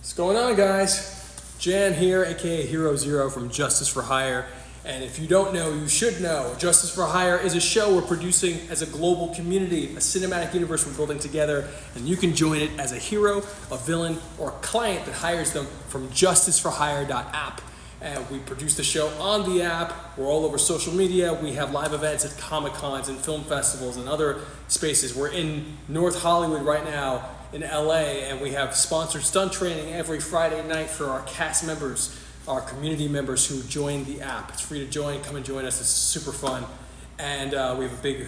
What's going on, guys? Jan here, aka Hero Zero from Justice for Hire. And if you don't know, you should know. Justice for Hire is a show we're producing as a global community, a cinematic universe we're building together, and you can join it as a hero, a villain, or a client that hires them from justiceforhire.app. And we produce the show on the app. We're all over social media. We have live events at Comic-Cons and film festivals and other spaces. We're in North Hollywood right now in LA, and we have sponsored stunt training every Friday night for our cast members, our community members who join the app. It's free to join. Come and join us. It's super fun. And we have a big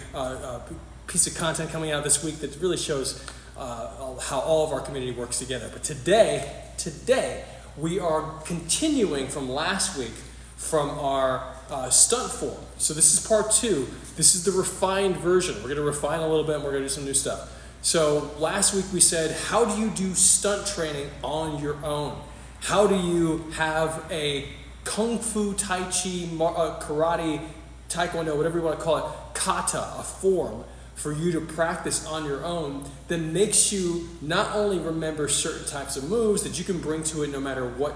piece of content coming out this week that really shows how all of our community works together. But today, we are continuing from last week from our stunt form. So this is part 2. This is the refined version. We're going to refine a little bit and we're going to do some new stuff. So last week we said, how do you do stunt training on your own? How do you have a Kung Fu, Tai Chi, Karate, Taekwondo, whatever you want to call it, Kata, a form for you to practice on your own that makes you not only remember certain types of moves that you can bring to it no matter what,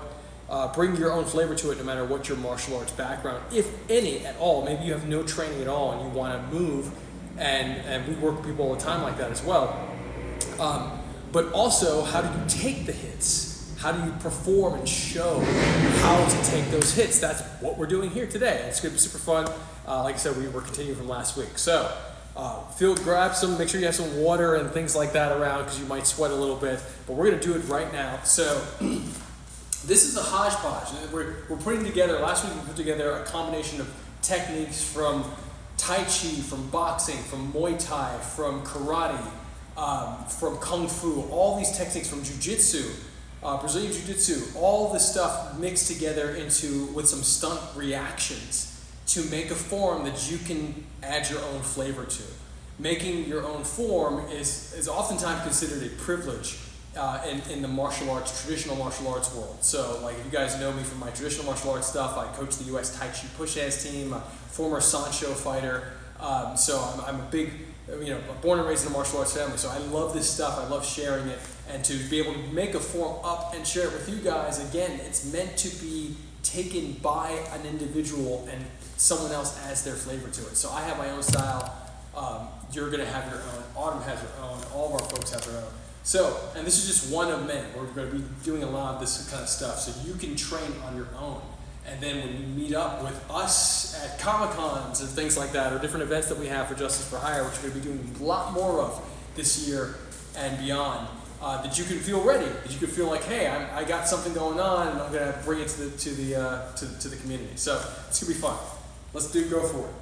bring your own flavor to it no matter what your martial arts background, if any at all. Maybe you have no training at all and you want to move, and we work with people all the time like that as well. But also, how do you take the hits? How do you perform and show how to take those hits? That's what we're doing here today. It's going to be super fun. Like I said, we're continuing from last week. So, grab some, make sure you have some water and things like that around because you might sweat a little bit. But we're going to do it right now. So, this is a hodgepodge. We're putting together, last week we put together a combination of techniques from Tai Chi, from boxing, from Muay Thai, from karate, from Kung Fu, all these techniques from Jiu-Jitsu, Brazilian Jiu-Jitsu, all this stuff mixed together with some stunt reactions to make a form that you can add your own flavor to. Making your own form is oftentimes considered a privilege in the martial arts, traditional martial arts world. So, like, if you guys know me from my traditional martial arts stuff, I coach the U.S. Tai Chi push-ass team, former Sancho fighter. So I'm a big, born and raised in a martial arts family. So I love this stuff. I love sharing it, and to be able to make a form up and share it with you guys. Again, it's meant to be taken by an individual, and someone else adds their flavor to it. So I have my own style. You're gonna have your own. Autumn has her own. All of our folks have their own. So, and this is just one of many. We're going to be doing a lot of this kind of stuff, so you can train on your own. And then when you meet up with us at Comic-Cons and things like that, or different events that we have for Justice for Hire, which we're going to be doing a lot more of this year and beyond, that you can feel ready, that you can feel like, hey, I got something going on, and I'm going to bring it to the community. So it's going to be fun. Let's go for it.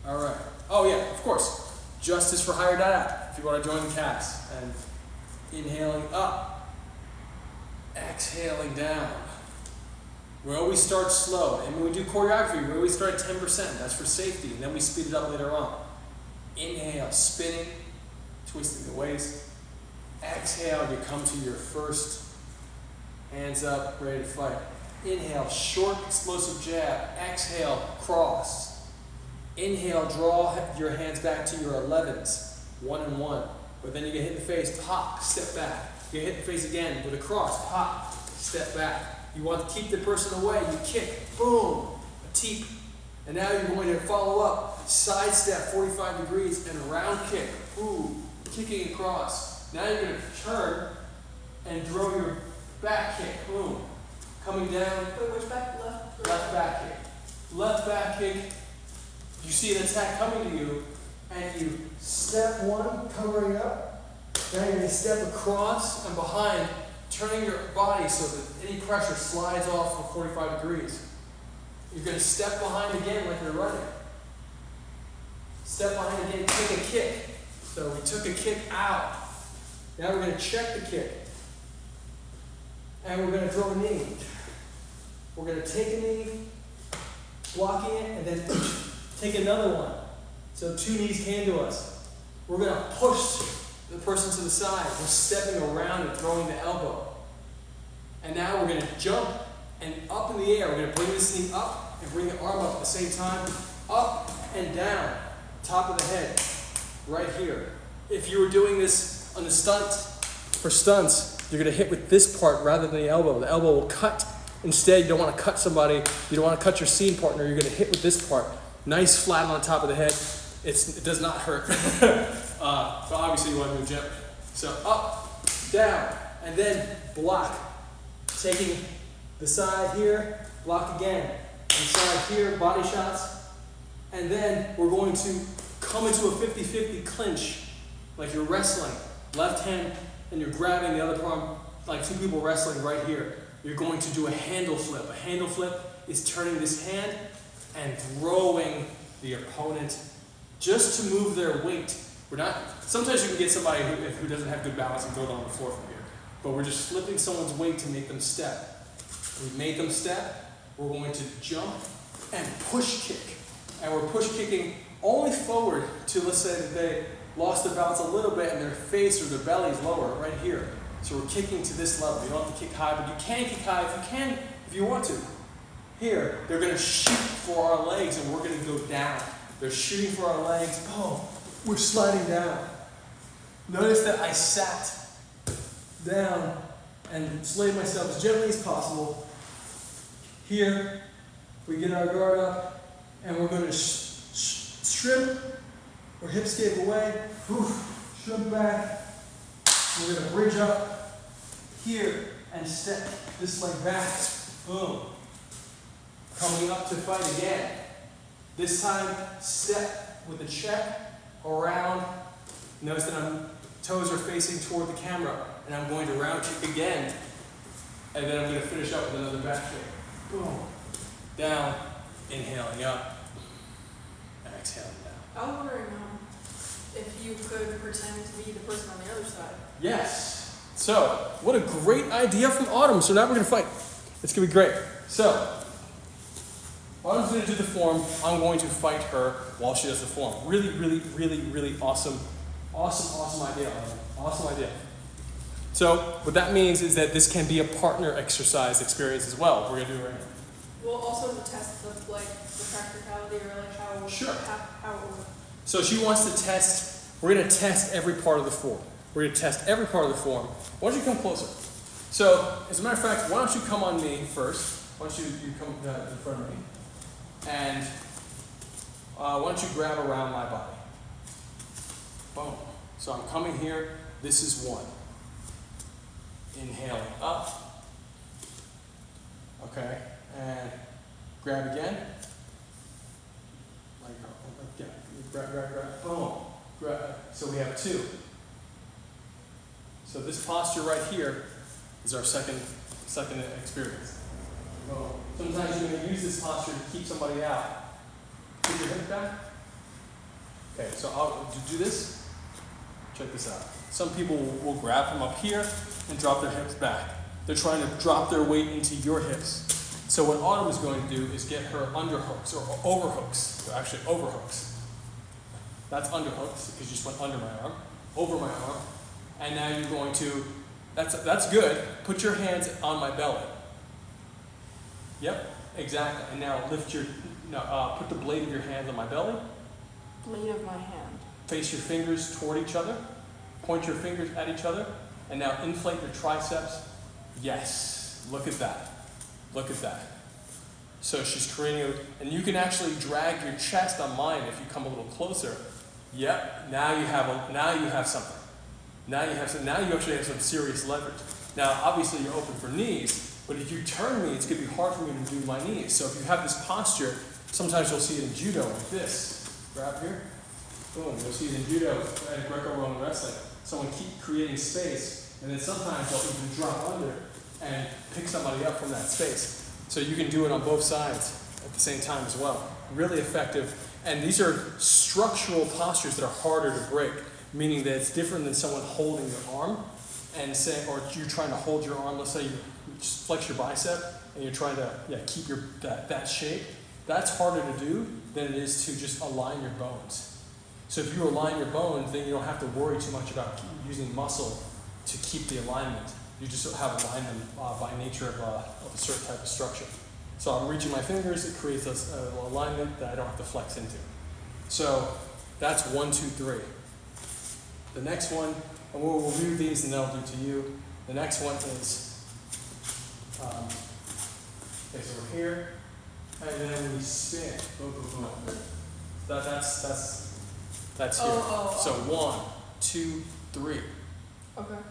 All right. Oh yeah, of course. JusticeForHire.app if you want to join the cast. And inhaling up, exhaling down. We always start slow, and when we do choreography, we always start at 10%. That's for safety, and then we speed it up later on. Inhale, spinning, twisting the waist. Exhale, you come to your first hands up, ready to fight. Inhale, short, explosive jab. Exhale, cross. Inhale, draw your hands back to your 11s, 1 and 1. But then you get hit in the face, pop, step back. You get hit in the face again with a cross, pop, step back. You want to keep the person away, you kick, boom, a teep. And now you're going to follow up, side step 45 degrees and a round kick, boom, kicking across. Now you're going to turn and throw your back kick, boom. Coming down, which back? left back kick. Left back kick. You see an attack coming to you, and you step one, covering up. Now you're going to step across and behind, turning your body so that any pressure slides off for 45 degrees. You're going to step behind again like you're running. Step behind again, take a kick. So we took a kick out. Now we're going to check the kick. And we're going to throw a knee. We're going to take a knee, blocking it, and then take another one. So 2 knees came to us. We're going to push the person to the side. We're stepping around and throwing the elbow. And now we're going to jump and up in the air. We're going to bring this knee up and bring the arm up at the same time. Up and down. Top of the head. Right here. If you were doing this on the stunt, for stunts, you're gonna hit with this part rather than the elbow. The elbow will cut. Instead, you don't wanna cut somebody, you don't wanna cut your scene partner, you're gonna hit with this part. Nice flat on the top of the head. It does not hurt. But obviously you wanna move gently. So up, down, and then block. Taking the side here, block again. Inside here, body shots. And then we're going to come into a 50-50 clinch, like you're wrestling. Left hand, and you're grabbing the other arm, like two people wrestling right here. You're going to do a handle flip. A handle flip is turning this hand and throwing the opponent just to move their weight. We're not, sometimes you can get somebody who doesn't have good balance and throw it on the floor from here. But we're just flipping someone's weight to make them step. We make them step, we're going to jump and push kick. And we're push kicking only forward to, let's say that they lost their balance a little bit and their face or their belly is lower, right here. So we're kicking to this level. You don't have to kick high, but you can kick high if you want to. Here, they're gonna shoot for our legs and we're gonna go down. They're shooting for our legs. Oh, we're sliding down. Notice that I sat down and slayed myself as gently as possible. Here, we get our guard up and we're gonna shrimp or hip escape away. Shrimp back. We're gonna bridge up here and step this leg back. Boom. Coming up to fight again. This time, step with a check around. Notice that my toes are facing toward the camera, and I'm going to round kick again. And then I'm going to finish up with another back kick. Boom. Down, inhaling up, and exhaling down. I was wondering if you could pretend to be the person on the other side. Yes. So, what a great idea from Autumn. So now we're going to fight. It's going to be great. So, Autumn's going to do the form. I'm going to fight her while she does the form. Really, really, really, really awesome idea, Autumn. Awesome idea. So, what that means is that this can be a partner exercise experience as well. We're going to do it right now. Well, also to test the practicality or like how Sure. how it works. So she wants to test, we're going to test every part of the form. We're going to test every part of the form. Why don't you come closer? So, as a matter of fact, why don't you come on me first? Why don't you come in front of me? And why don't you grab around my body? Boom. So I'm coming here. This is one. Inhaling up. Okay. And grab again. Grab. Boom. Grab. So we have two. So this posture right here is our second experience. Boom. Sometimes you're going to use this posture to keep somebody out. Put your hip back. Okay, so I'll do this. Check this out. Some people will grab from up here and drop their hips back. They're trying to drop their weight into your hips. So what Autumn is going to do is get her underhooks or overhooks. They're actually overhooks. That's underhooks because you just went under my arm, over my arm. And now you're going to, that's good. Put your hands on my belly. Yep, exactly. And now lift your, put the blade of your hand on my belly. Blade of my hand. Face your fingers toward each other. Point your fingers at each other. And now inflate your triceps. Yes, look at that. Look at that. So she's creating and you can actually drag your chest on mine if you come a little closer. Yep, now you have something. Now you actually have some serious leverage. Now, obviously you're open for knees, but if you turn me, it's going to be hard for me to do my knees. So if you have this posture, sometimes you'll see it in judo like this. Grab here. Boom. You'll see it in judo and Greco-Roman wrestling. Someone keep creating space, and then sometimes they'll even drop under and pick somebody up from that space. So you can do it on both sides at the same time as well. Really effective. And these are structural postures that are harder to break, meaning that it's different than someone holding your arm and say, or you're trying to hold your arm, let's say you just flex your bicep and you're trying to keep your that shape. That's harder to do than it is to just align your bones. So if you align your bones, then you don't have to worry too much about using muscle to keep the alignment. You just have alignment by nature of a certain type of structure. So I'm reaching my fingers, it creates an alignment that I don't have to flex into. So that's 1, 2, 3. The next one, and we'll review these and then I'll do to you, The next one is, okay, so we're here, and then we spin. Boom, boom, boom. That's here. Oh. So 1, 2, 3. Okay.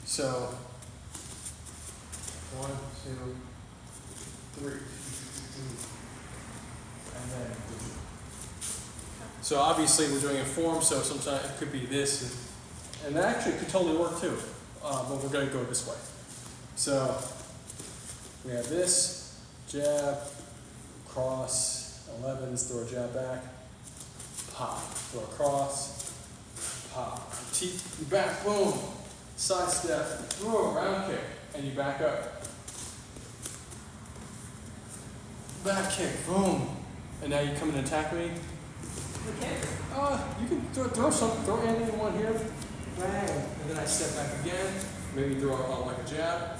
So 1, 2, 3, and then. So obviously we're doing a form, so sometimes it could be this, and that actually could totally work too. But we're going to go this way. So we have this jab, cross, 11s, throw a jab back, pop, throw a cross, pop, you back, boom, side step, throw a round kick, and you back up. Back kick, boom, and now you come and attack me. Okay. You can throw anything you want here, bang, and then I step back again, maybe throw like a jab,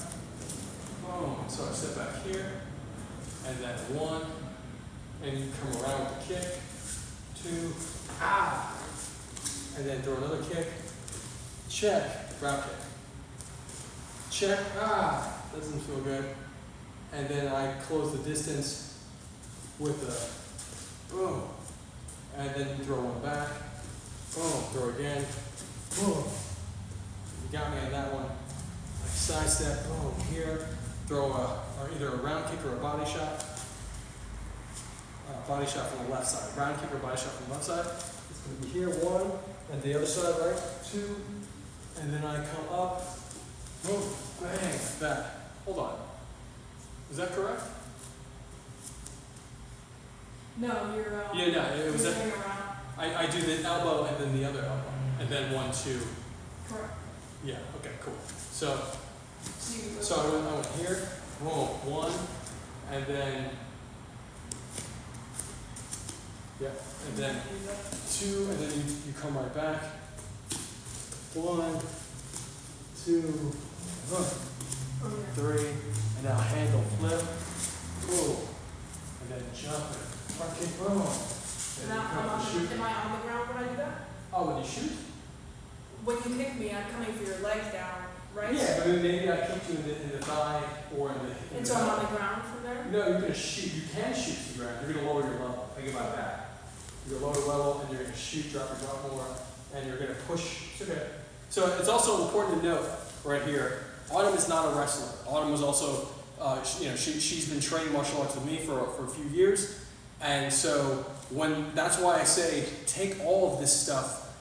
boom, so I step back here, and then 1, and you come around with a kick, 2, and then throw another kick, check, round kick, check, doesn't feel good, and then I close the distance with a boom, and then you throw one back, boom, throw again, boom, you got me on that one, like side step, boom, here, throw or either a round kick or a body shot from the left side, round kick or body shot from the left side. It's going to be here, 1, and the other side, right, 2, and then I come up, boom, bang, back. Hold on. Is that correct? No, you're. Yeah, no, it was you're a, going around. I do the elbow and then the other elbow, and then 1, 2. Correct. Yeah, okay, cool. So So I went here, boom, 1, and then, yeah, and then 2, and then you come right back. 1, 2, Oh, yeah. 3, and now handle flip, boom, and then jump it, front kick, boom. And then Now, you come shoot. am I on the ground when I do that? Oh, when you shoot? When you kick me, I'm coming for your legs down, right? Yeah, but maybe I kick you in the thigh or in the. And so I'm on the ground from there? No, you're gonna shoot. You can shoot to the ground. You're gonna lower your level. Think about that. You're gonna lower level, and you're gonna shoot, drop your drop more, and you're gonna push. It's okay. So it's also important to note right here. Autumn is not a wrestler. Autumn was also, she's been training martial arts with me for a few years, and so that's why I say take all of this stuff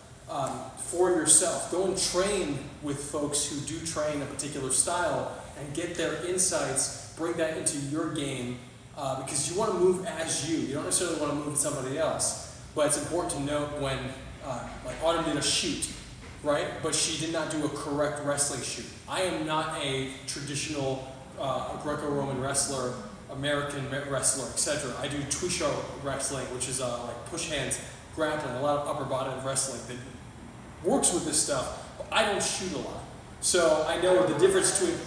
for yourself. Go and train with folks who do train a particular style and get their insights. Bring that into your game because you want to move as you. You don't necessarily want to move with somebody else. But it's important to note when, like Autumn did a shoot, right? But she did not do a correct wrestling shoot. I am not a traditional Greco-Roman wrestler, American wrestler, etc. I do Twisho wrestling, which is like push hands, grappling, a lot of upper body wrestling that works with this stuff, but I don't shoot a lot. So I know the difference between,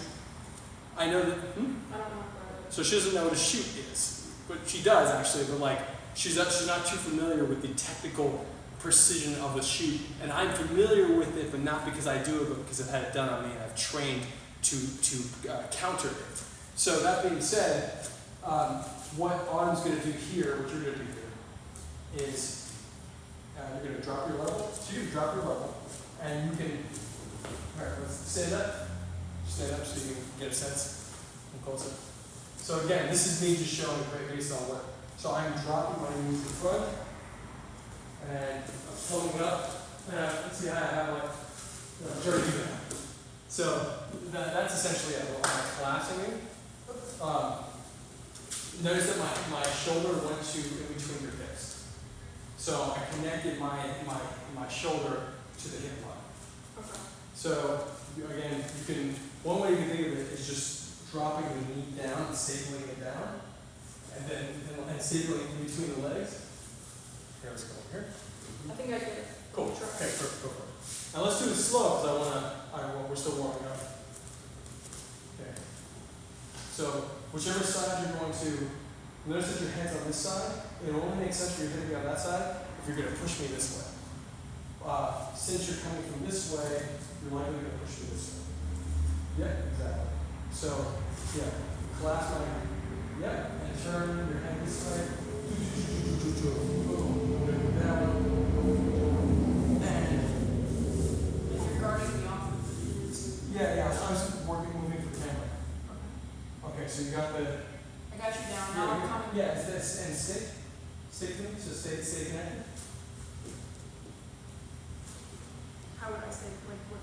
I know that, I don't know what that is. so she doesn't know what a shoot is, but she does actually, but like, she's not too familiar with the technical precision of a shoot, and I'm familiar with it, but not because I do it, but because I've had it done on me and I've trained to counter it. So that being said, what Autumn's going to do here, what you're going to do here, is you're going to drop your level. So you can drop your level, and you can, all right, let's stand up. Stand up so you can get a sense. Come closer. So again, this is me just showing based on what. So I'm dropping my knees in front, and I'm pulling up. Let's see how I have like, very even. So that's essentially it. I'm collapsing it. Notice that my shoulder went to in between your hips. So I connected my shoulder to the hip line. Okay. So again, one way you can think of it is just dropping the knee down and stapling it down, and stapling in between the legs. Here, let's go over here. I think I get it. Cool. Okay, perfect. Go for it. Now let's do it slow because we're still warming up. Okay. So whichever side you're going to, notice that your hand's on this side. It will only make sense for your head to be on that side if you're going to push me this way. Since you're coming from this way, you're likely going to push me this way. Yeah, exactly. So, yeah, clasp my, yeah, and turn your hand this way. Boom, move down. And, If you're guarding the off. yeah, I was moving for camera. Okay, so you got the, I got you down. Now I'm coming. yeah, it's this, and stick to me, so stay connected. How would I say, like, what?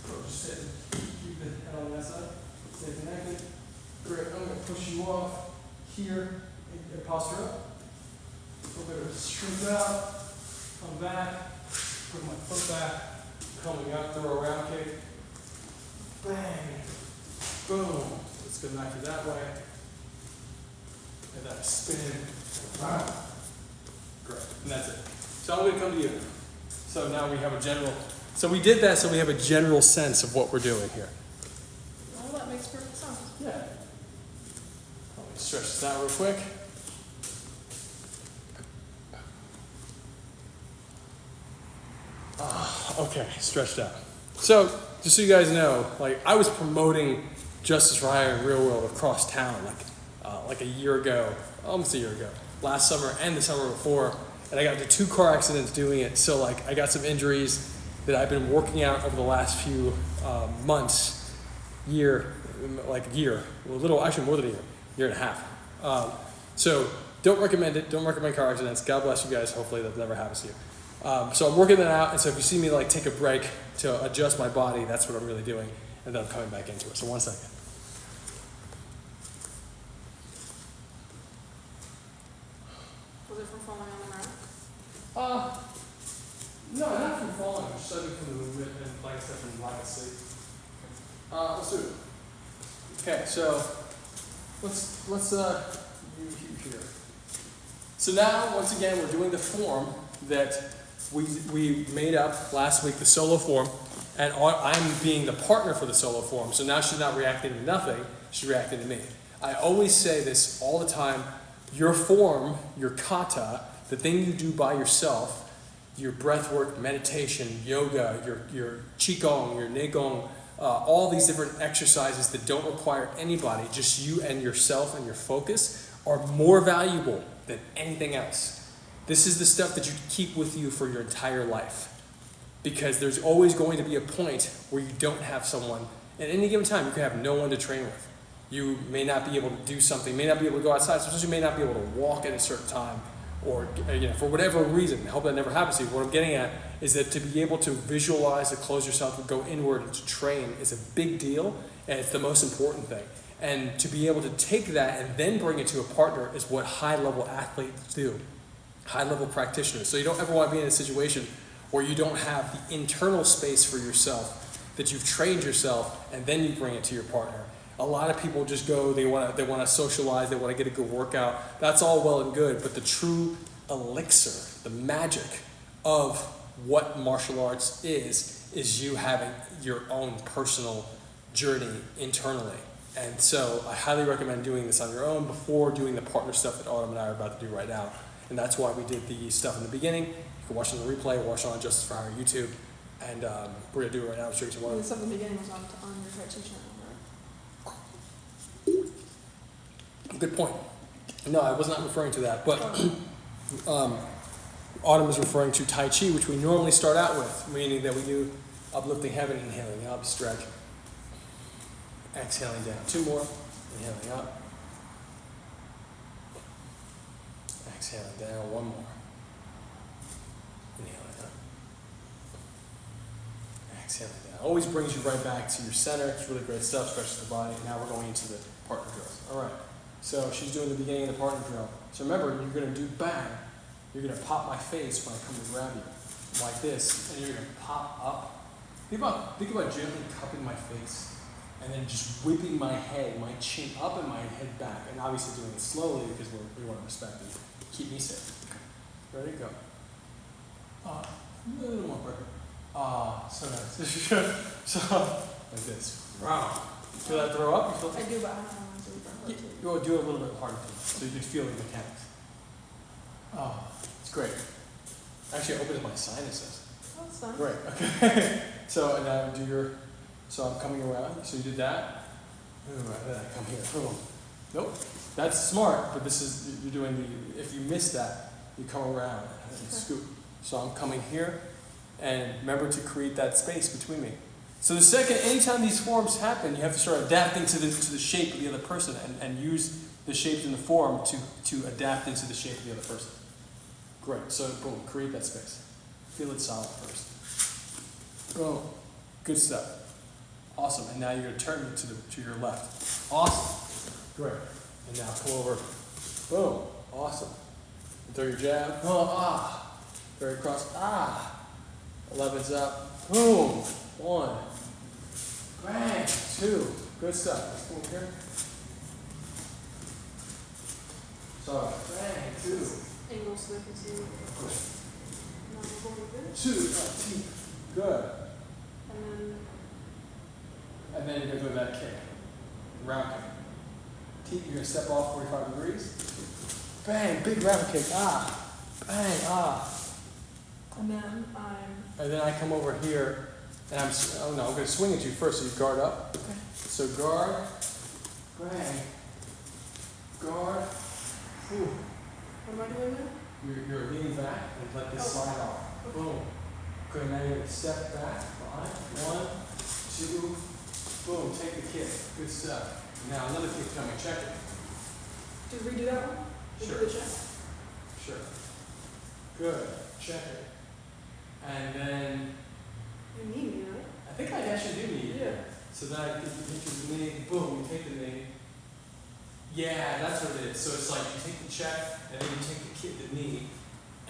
Or just sit, keep the head on that side, stay connected. Great, I'm gonna push you off here, and posture up. A little bit of shrink out, come back, put my foot back, coming up, throw a round kick. Bang, boom. Let's go back to that way. And that spin. Wow. Great, and that's it. So I'm gonna come to you. So now we have a general, so we did that so we have a general sense of what we're doing here. Well, that makes perfect sense. Yeah. Let me stretch this out real quick. Okay, stretched out. So, just so you guys know, like I was promoting Justice for Hire in real world across town like a year ago, almost a year ago, last summer and the summer before, and I got into 2 car accidents doing it. So like I got some injuries that I've been working out over the last few months, a year, a little, actually more than a year and a half. So don't recommend it. Don't recommend car accidents. God bless you guys. Hopefully that never happens to you. So I'm working that out, and so if you see me like take a break to adjust my body, that's what I'm really doing, and then I'm coming back into it. So 1 second. Was it from falling on the ground? No, not from falling, just studying from the movement and playing stuff in lack of sleep. Let's do it. Okay, so let's you here. So now, once again, we're doing the form that we made up last week, the solo form, and I'm being the partner for the solo form. So now she's not reacting to nothing; she's reacting to me. I always say this all the time: your form, your kata, the thing you do by yourself. Your breath work, meditation, yoga, your qigong, your neigong, all these different exercises that don't require anybody, just you and yourself and your focus, are more valuable than anything else. This is the stuff that you keep with you for your entire life. Because there's always going to be a point where you don't have someone, at any given time, you can have no one to train with. You may not be able to do something, may not be able to go outside, sometimes you may not be able to walk at a certain time. Or for whatever reason, I hope that never happens to you. What I'm getting at is that to be able to visualize, to close yourself, to go inward, and to train is a big deal, and it's the most important thing. And to be able to take that and then bring it to a partner is what high-level athletes do, high-level practitioners. So you don't ever want to be in a situation where you don't have the internal space for yourself, that you've trained yourself, and then you bring it to your partner. A lot of people just go, they want to socialize, they want to get a good workout. That's all well and good, but the true elixir, the magic of what martial arts is you having your own personal journey internally. And so I highly recommend doing this on your own before doing the partner stuff that Autumn and I are about to do right now. And that's why we did the stuff in the beginning. You can watch it on the replay, watch it on Justice for Hire YouTube. And we're going to do it right now. Show you one. The stuff in the beginning was on your Tai Chi channel, right? Good point. No, I was not referring to that, but Autumn is referring to Tai Chi, which we normally start out with, meaning that we do uplifting heaven, inhaling up, stretch, exhaling down. 2 more, inhaling up, exhaling down. 1 more, inhaling up, exhaling down. Always brings you right back to your center. It's really great stuff, stretches the body. Now we're going into the partner drills. All right. So she's doing the beginning of the partner drill. So remember, you're going to do bang. You're going to pop my face when I come to grab you, like this, and you're going to pop up. Think about gently cupping my face, and then just whipping my head, my chin up and my head back, and obviously doing it slowly because we want to respect and keep me safe. Ready? Go. A little more quicker. So nice. So like this. Wow. Feel that throw up? You feel I do, but I don't want to do it. You'll do it a little bit harder so you can feel the mechanics. Oh, it's great. Actually, it opens my sinuses. Oh, that's fine. Great. Okay. So now do your So I'm coming around. So you did that. Then I come here. Boom. Nope. That's smart, but this is, you're doing the, if you miss that, you come around and scoop. So I'm coming here, and remember to create that space between me. So the second, anytime these forms happen, you have to start adapting to the shape of the other person and use the shapes in the form to adapt into the shape of the other person. Great. So boom, create that space. Feel it solid first. Boom. Good stuff. Awesome. And now you're going to turn it to your left. Awesome. Great. And now come over. Boom. Awesome. And throw your jab. Oh, ah. Throw your cross. Ah. 11's up. Boom. 1. Bang. 2. Good stuff. Let's go here. So, bang. 2. Angle so they can see what now we're going with this. 2. Teep. Good. And then And then you're going to do that kick. Round kick. Teep, you're going to step off 45 degrees. Bang. Big round kick. Ah. Bang. Ah. and then And then I come over here, and I'm going to swing at you first, so you guard up. okay. So guard, bang, guard, whew. What am I doing now? You're leaning back and let this slide off. Okay. Boom. Good, now you're going to step back, behind, 1, 2, boom, take the kick. Good stuff. Now another kick coming, check it. Did we redo that one? Did Sure. we do the check? Sure. Good, check it. And then, You need me, right? I think I actually do need you. Yeah. So then I hit your knee, boom, you take the knee. Yeah, that's what it is. So it's like you take the check, and then you take the knee,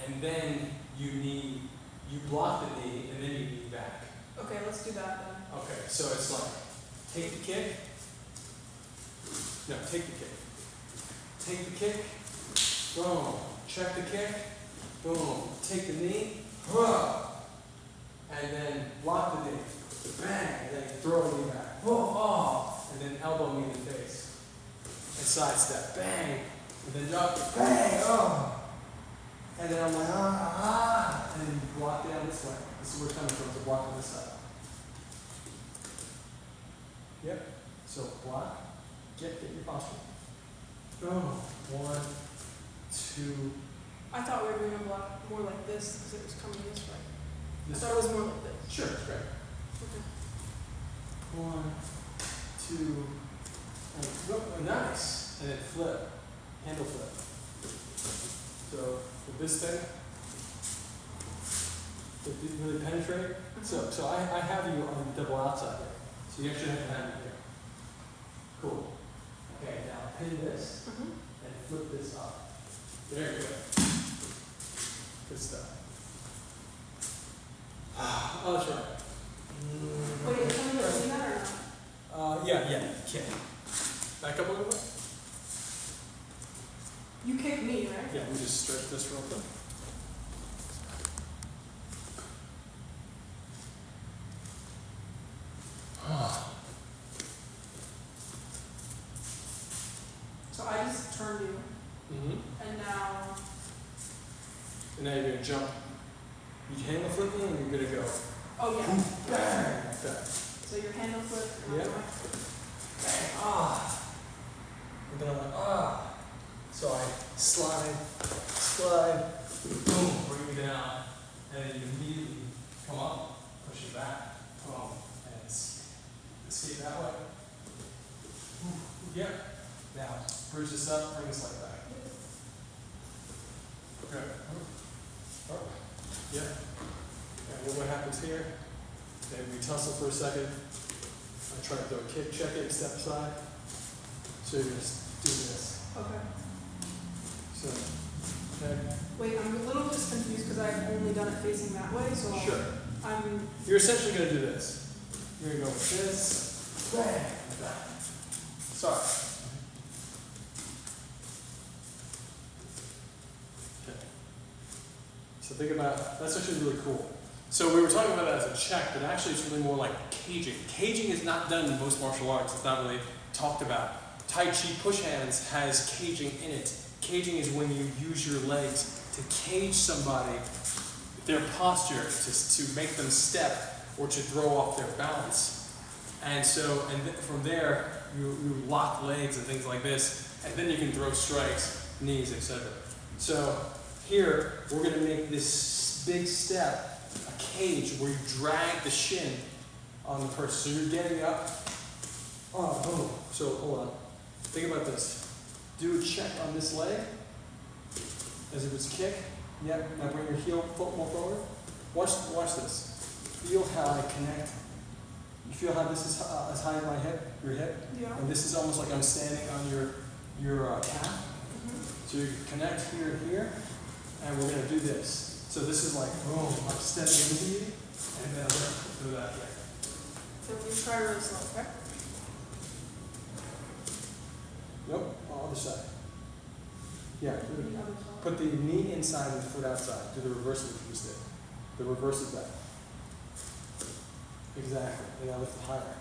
and then you block the knee, and then you knee back. Okay, let's do that then. Okay, so it's like, take the kick. No, take the kick. Take the kick. Boom. Check the kick. Boom. Take the knee. Whoa. And then block the knee. Bang. And then throw the knee back. Whoa. Oh. And then elbow me in the face. And sidestep. Bang. And then drop it. Bang. Oh. And then I'm like, and then you block down this way. This is where it's coming from, to block on this side. Yep. So block. Get your posture. Boom. 1, 2. I thought we were doing a block more like this because it was coming this way. This I thought it was more like this. Sure, it's great. Okay. 1, 2, and whoop, nice. And then flip. Handle flip. So with this thing, it didn't really penetrate. So I have you on the double outside there. So you actually have to have me here. Cool. Okay, now pin this and flip this up. There you go. Good stuff. Oh, that's right. Wait, you're telling me to do that or not? Yeah, kick. Back up a little bit. You kicked me, right? Yeah, we just stretch this real quick. So I just turned you, and now. And now you're going to jump. You handle flipping and you're going to go. Oh yeah. Bang! Like that. So your handle flip. And Yep. Bang! Ah! And then I'm like, So I slide, boom, bring you down, and then you immediately come up, push it back, boom, and escape that way. Yep. Now, bridge this up, bring this leg back. Okay. Yeah. And then what happens here? Then we tussle for a second. I try to throw a kick, check it, step aside. So you're just do this. Okay. So, okay. Wait, I'm a little just confused because I've only done it facing that way, so Sure. I'm. You're essentially going to do this. You're going to go with this, bang, like that. Sorry. Okay. So think about, that's actually really cool. So we were talking about it as a check, but actually it's really more like caging. Caging is not done in most martial arts. It's not really talked about. Tai Chi push hands has caging in it. Caging is when you use your legs to cage somebody, their posture, to make them step or to throw off their balance. And so, from there, you lock legs and things like this, and then you can throw strikes, knees, etc. So here, we're going to make this big step, a cage, where you drag the shin on the person. So you're getting up. Oh, boom. So hold on. Think about this. Do a check on this leg, as if it's kick. Yep. Now bring your foot more forward. Watch this. Feel how I connect. You feel how this is as high as my hip, your hip? Yeah. And this is almost like I'm standing on your calf. Mm-hmm. So you connect here and here, and we're going to do this. So this is like, boom, I'm stepping into you, and then I'm going to do that way. So we try really slow, okay? Nope, other side. Yeah, The other side. put the knee inside and the foot outside. Do the reverse of what you just did. The reverse of that. Exactly. And now lift it higher.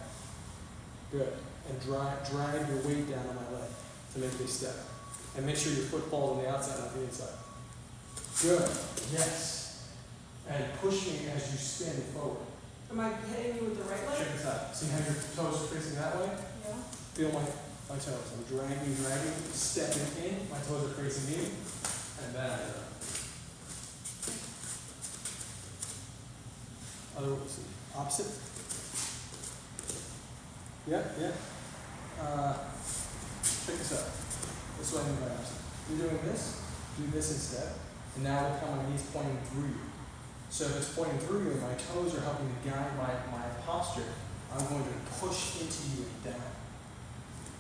Good. And drag your weight down on my leg to make this step. And make sure your foot falls on the outside, not the inside. Good. Yes. And push me as you spin forward. Am I hitting you with the right leg? Check this out. See how your toes are facing that way? Yeah. Feel my toes. I'm dragging, stepping in. My toes are facing you. And then I go. Other opposite. Yeah. Check this out. This is what I mean by opposite. You're doing this, do this instead, and now look how my knees pointing through you. So if it's pointing through you and my toes are helping to guide my posture, I'm going to push into you and down.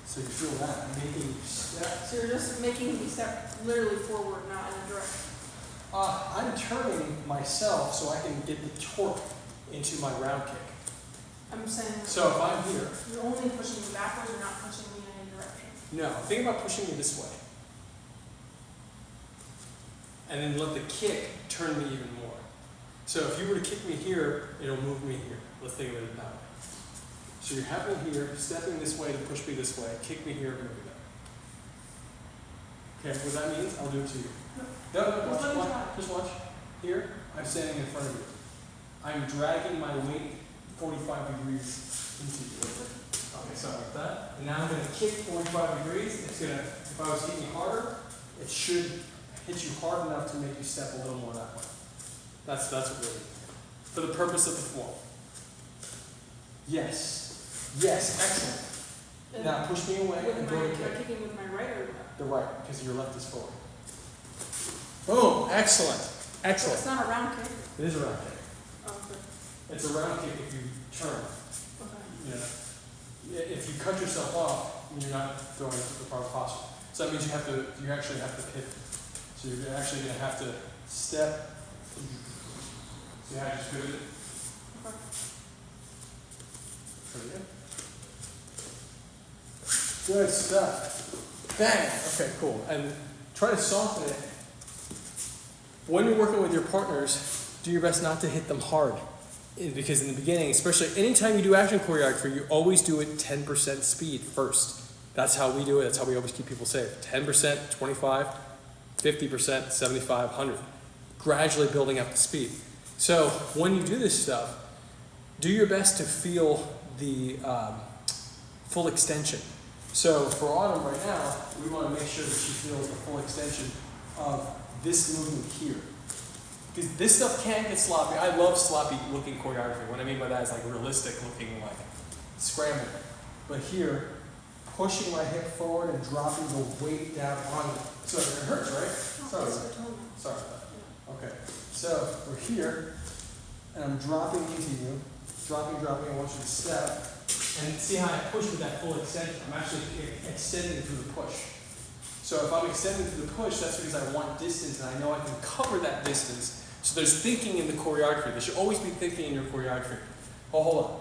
So you feel that, making you step. So you're just making me step literally forward, not in a direction. I'm turning myself so I can get the torque into my round kick. I'm saying. So if I'm here. You're only pushing me backwards, you're not pushing me in any direction. No, think about pushing me this way. And then let the kick turn me even more. So if you were to kick me here, it'll move me here. Let's think of it that way. So you're having me here, stepping this way to push me this way, kick me here, move me there. Okay, what that means, I'll do it to you. No, just watch. Here, I'm standing in front of you. I'm dragging my weight 45 degrees into you. Okay, sorry about that. And now I'm going to kick 45 degrees. It's going to, if I was hitting you harder, it should hit you hard enough to make you step a little more that way. That's what we're doing. For the purpose of the form. Yes, excellent. And now push me away and go to kick. Am I kicking with my right or left? The right, because your left is forward. Boom, excellent. So it's not a round kick? It is a round kick. Oh, okay. It's a round kick if you turn. Okay. You know, if you cut yourself off, you're not throwing the proper posture. So that means you actually have to pivot. So you're actually going to have to step. See how I just pivoted? Okay. There we go. Good stuff. Bang. Okay, cool. And try to soften it. When you're working with your partners, do your best not to hit them hard. Because in the beginning, especially anytime you do action choreography, you always do it 10% speed first. That's how we do it. That's how we always keep people safe. 10%, 25, 50%, 75, 100. Gradually building up the speed. So when you do this stuff, do your best to feel the full extension. So for Autumn right now, we want to make sure that she feels the full extension of this movement here. Because this stuff can get sloppy. I love sloppy looking choreography. What I mean by that is like realistic looking, like scrambling. But here, pushing my hip forward and dropping the weight down on it. So it hurts, right? Sorry about that. Okay. So we're here, and I'm dropping into you. Dropping. I want you to step. And see how I push with that full extension. I'm actually extending through the push. So if I'm extending through the push, that's because I want distance, and I know I can cover that distance. So there's thinking in the choreography. There should always be thinking in your choreography. Oh, hold on.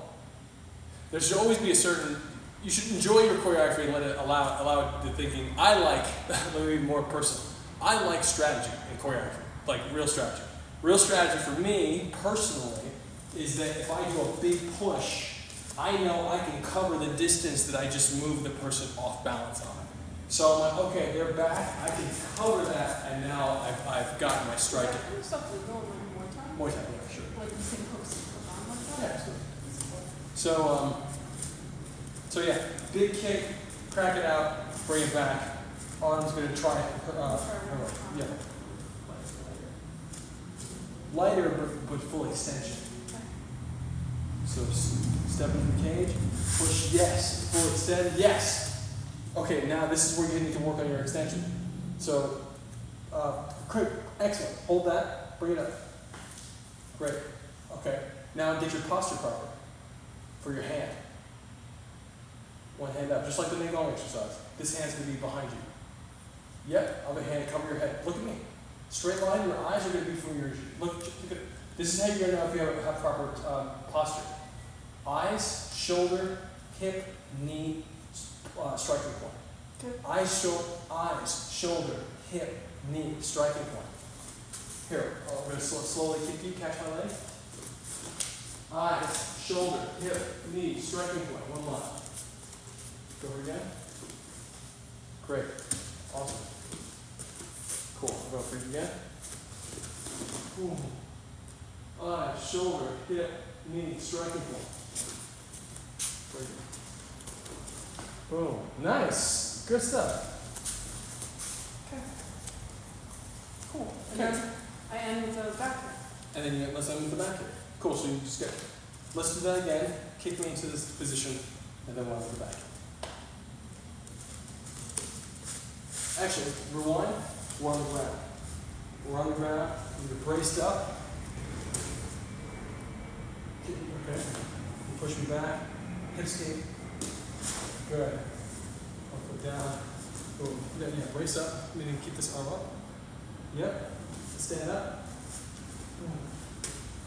There should always be a certain, you should enjoy your choreography and let it allow the thinking. I like, let me be more personal. I like strategy in choreography, like real strategy. Real strategy for me, personally, is that if I do a big push, I know I can cover the distance that I just moved the person off balance on. So I'm like, okay, they're back, I can cover that, and now I've gotten my strike. Is that kind of stuff we're going like more time? More time, yeah, sure. Like the same pose on like that? Yeah, absolutely. So, So yeah, big kick, crack it out, bring it back. Arm's gonna try it. Yeah. Lighter, but full extension. So step into the cage, push, yes. Full extend, yes. Okay, now this is where you need to work on your extension. So, quick, excellent. Hold that, bring it up. Great. Okay, now get your posture proper for your hand. One hand up, just like the Qigong exercise. This hand's gonna be behind you. Yep, other hand, cover your head. Look at me. Straight line, your eyes are gonna be from your, look at, this is how you're gonna know if you have proper posture. Eyes, shoulder, hip, knee, striking point. Good. Eyes, shoulder, hip, knee, striking point. Here, I'm going to slowly kick you, catch my leg. Eyes, shoulder, hip, knee, striking point. One line. Go over again. Great. Awesome. Cool. I'll go for you again. Boom. Eyes, shoulder, hip, knee, striking point. Great. Boom. Nice. Good stuff. Okay. Cool. And Okay. then I end with a back kick. And then let's end with the back kick. Cool, so you just get, let's do that again. Kick me into this position, and then we'll have the back kick. Actually, rewind, we're on the ground. We're on the ground, you're braced up. Okay, you push me back, hip skate. Good. I'll put down. Boom. Yeah, brace up, meaning keep this arm up. Yep, stand up. Boom.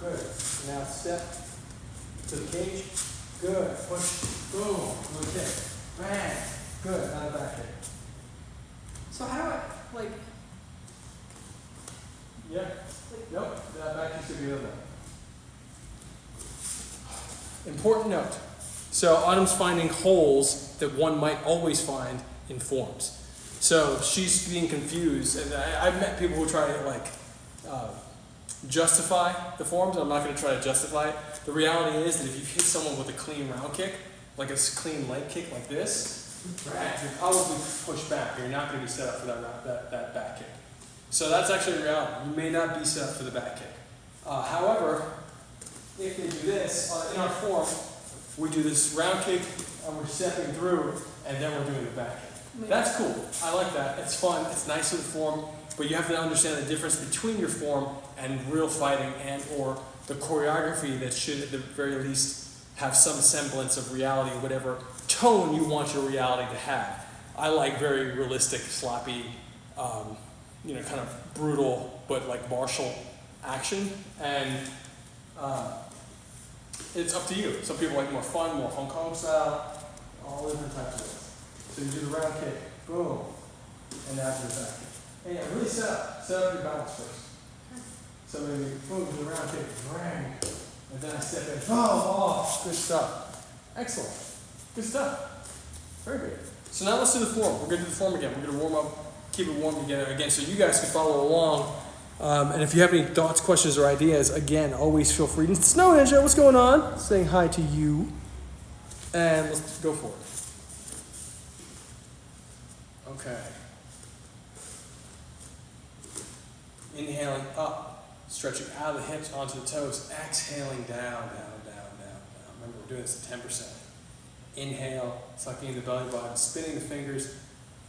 Good. Now step to the cage. Good. Push. Boom. Good kick. Bang. Good. Now the back kick. So how do I, like, Yeah. Nope. That back kick's gonna be the other one. Important note. So Autumn's finding holes that one might always find in forms. So she's being confused, and I've met people who try to justify the forms. I'm not going to try to justify it. The reality is that if you hit someone with a clean round kick, like a clean leg kick like this, you're probably pushed back. You're not going to be set up for that back kick. So that's actually a reality. You may not be set up for the back kick. However, if they do this, in our form, we do this round kick, and we're stepping through, and then we're doing the back kick. That's cool. I like that. It's fun. It's nice for the form, but you have to understand the difference between your form and real fighting and or the choreography that should, at the very least, have some semblance of reality, whatever tone you want your reality to have. I like very realistic, sloppy, kind of brutal, but like martial action, and it's up to you. Some people like more fun, more Hong Kong style, all different types of ways. So you do the round kick, boom, and now do the back kick. And yeah, really set up your balance first. So maybe boom, do the round kick, bang, and then I step in, good stuff. Excellent, good stuff. Very good. So now let's do the form. We're going to do the form again. We're going to warm up, keep it warm together again, so you guys can follow along. And if you have any thoughts, questions, or ideas, again, always feel free. Snow Ninja, what's going on? Saying hi to you. And let's go for it. Okay. Inhaling up, stretching out of the hips onto the toes. Exhaling down, down, down, down, down. Remember, we're doing this at 10%. Inhale, sucking in the belly button, spinning the fingers.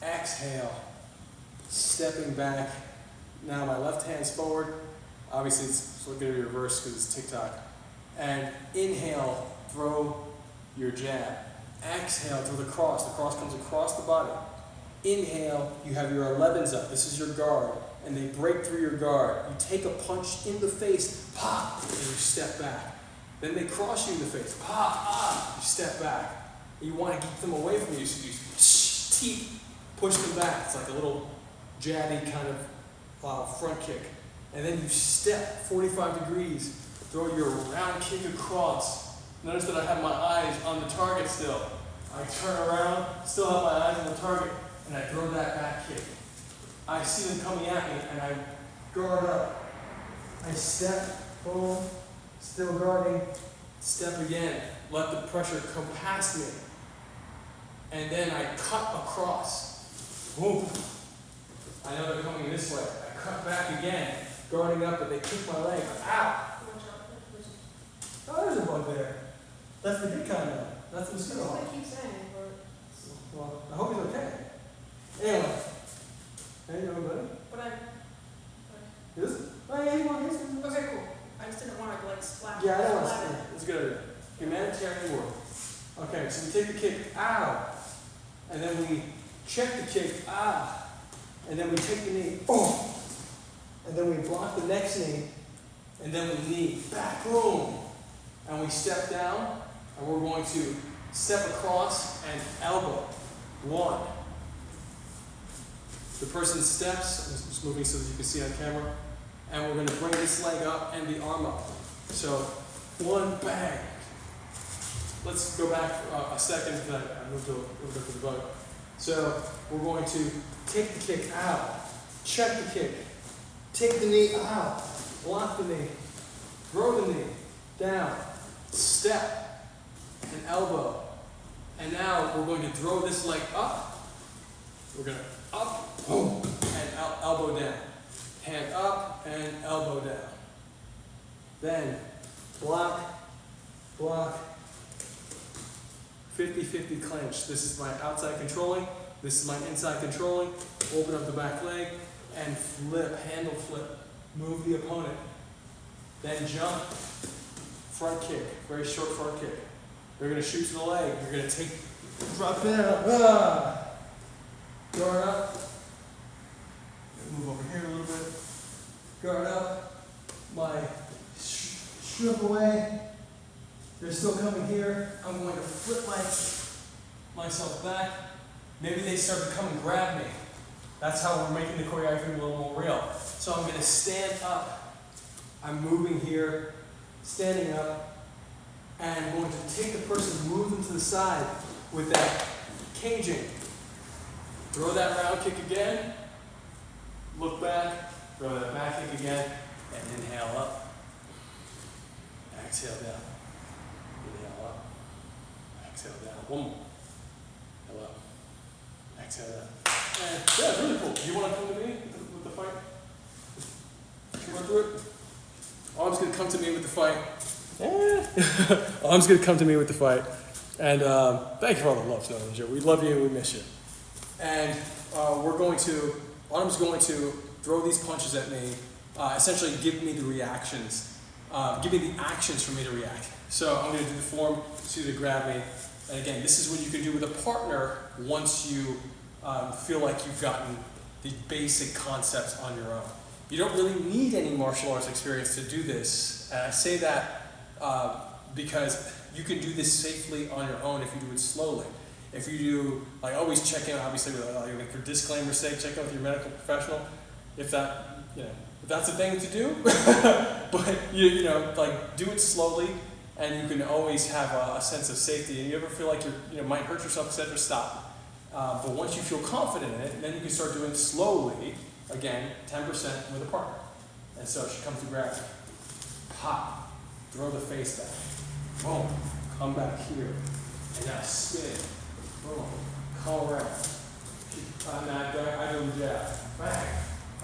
Exhale, stepping back. Now my left hand's forward. Obviously it's going to be reversed because it's TikTok. And inhale, throw your jab. Exhale, throw the cross. The cross comes across the body. Inhale, you have your 11s up. This is your guard. And they break through your guard. You take a punch in the face, pop, and you step back. Then they cross you in the face, pop, you step back. And you want to keep them away from you, so you teep, push them back. It's like a little jabby kind of front kick. And then you step 45 degrees, throw your round kick across. Notice that I have my eyes on the target still. I turn around, still have my eyes on the target, and I throw that back kick. I see them coming at me, and I guard up. I step, boom, still guarding, step again. Let the pressure come past me. and then I cut across. Boom. I know they're coming this way. I cut back again, guarding up, but they kick my leg. Ow! Oh, there's a bug there. That's the good kind of. That's the mosquito. That's hole. what I keep saying, but. Well, I hope he's okay. Anyway. Hey, you doing, buddy? But I. Yes? Oh, yeah, you want his? Okay, cool. I just didn't want to like splash. Yeah, I don't want to splash. see it. It's good. Humanitarian work. Okay, so we take the kick, ow. And then we check the kick, ah. And then we take the knee, oh. And then we block the next knee. And then we knee, back, boom. And we step down, and we're going to step across and elbow. 1. The person steps, I'm just moving so that you can see on camera, and we're going to bring this leg up and the arm up. So, 1, bang. Let's go back a second, because I moved a little bit to the bug. So, we're going to take the kick out, check the kick, take the knee out, block the knee, throw the knee, down, step, and elbow. And now we're going to throw this leg up. We're going to up, boom, and elbow down. Hand up and elbow down. Then block, block, 50-50 clench. This is my outside controlling. This is my inside controlling. Open up the back leg and flip, handle flip. Move the opponent. Then jump. Front kick, very short front kick. They're going to shoot to the leg. You're going to take, drop down, guard up. Move over here a little bit. Guard up. My strip away. They're still coming here. I'm going to flip myself back. Maybe they start to come and grab me. That's how we're making the choreography a little more real. So I'm going to stand up. I'm moving here. Standing up, and I'm going to take the person, move them to the side with that caging. Throw that round kick again, look back, throw that back kick again, and inhale up. Exhale down. Inhale up. Exhale down. One more. Inhale up. Exhale down. And yeah, it's really cool. Do you want to come to me with the fight? Can you run through it? Arm's going to come to me with the fight. Arm's going to come to me with the fight. And thank you for all the love, Snow Joe. We love you and we miss you. And Arm's going to throw these punches at me, essentially give me the reactions, give me the actions for me to react. So I'm going to do the form, so you to grab me. And again, this is what you can do with a partner once you feel like you've gotten the basic concepts on your own. You don't really need any martial arts experience to do this. And I say that because you can do this safely on your own if you do it slowly. If you do, like always check in, obviously, with, for disclaimer's sake, check in with your medical professional. If that's a thing to do, but you know, like do it slowly, and you can always have a sense of safety. And you ever feel like you might hurt yourself, etc., stop. But once you feel confident in it, then you can start doing slowly. Again, 10% with a partner. And so she comes to grab me. Pop. Throw the face back. Boom. Come back here. And now spin. Boom. Come around. I do the jab. Bang.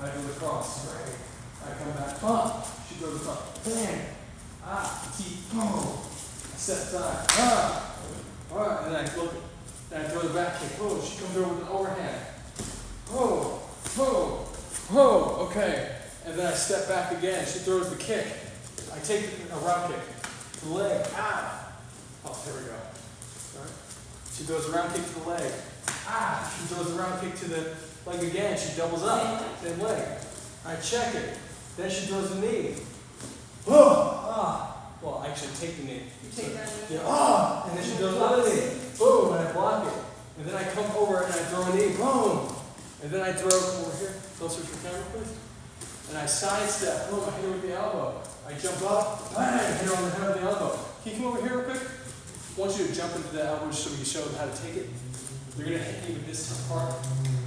I do the cross. Bang. I come back. Bump. She goes up. Bang. Teeth. Boom. I step aside. Alright. And then I look. Then I throw the back kick. Oh, she comes over with an overhand. Oh. Oh. Oh, okay. And then I step back again. She throws the kick. I take a round kick. The leg. Oh, here we go. All right. She throws a round kick to the leg. She throws a round kick to the leg again. She doubles up. Same leg. I check it. Then she throws the knee. Well, I actually take the knee. You take that knee? Yeah. And then she throws another knee. Boom, and I block it. And then I come over and I throw a knee. Boom. And then I throw, come over here, closer to the camera, please. And I sidestep, boom, I hit her with the elbow. I jump up, bang, hit her on the head with the elbow. Can you come over here real quick? I want you to jump into the elbow just so we can show them how to take it. They're going to hit you with this part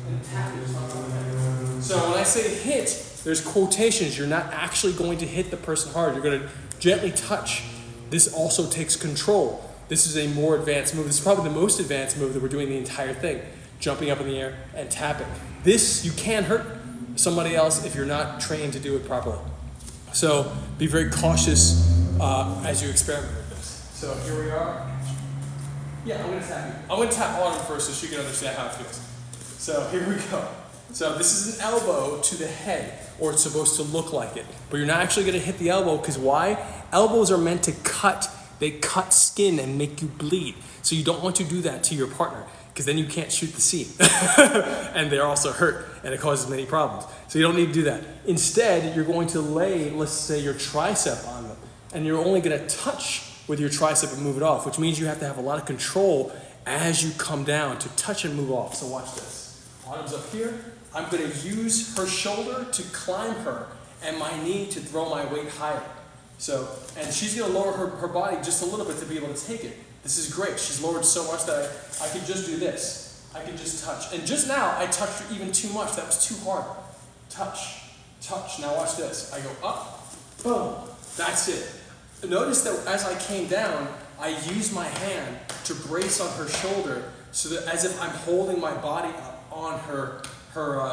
and tap you just on the head. So when I say hit, there's quotations. You're not actually going to hit the person hard. You're going to gently touch. This also takes control. This is a more advanced move. This is probably the most advanced move that we're doing the entire thing. Jumping up in the air and tapping. This, you can hurt somebody else if you're not trained to do it properly. So be very cautious as you experiment with this. So here we are. Yeah, I'm gonna tap you. I'm gonna tap Autumn first so she can understand how it feels. So here we go. So this is an elbow to the head, or it's supposed to look like it. But you're not actually gonna hit the elbow, because why? Elbows are meant to cut. They cut skin and make you bleed. So you don't want to do that to your partner, because then you can't shoot the scene. And they're also hurt, and it causes many problems. So you don't need to do that. Instead, you're going to lay, let's say, your tricep on them, and you're only gonna touch with your tricep and move it off, which means you have to have a lot of control as you come down to touch and move off. So watch this. Autumn's up here. I'm gonna use her shoulder to climb her, and my knee to throw my weight higher. So, and she's gonna lower her body just a little bit to be able to take it. This is great. She's lowered so much that I could just do this. I could just touch. And just now, I touched her even too much. That was too hard. Touch, touch. Now watch this. I go up, boom. That's it. Notice that as I came down, I used my hand to brace on her shoulder, so that as if I'm holding my body up on her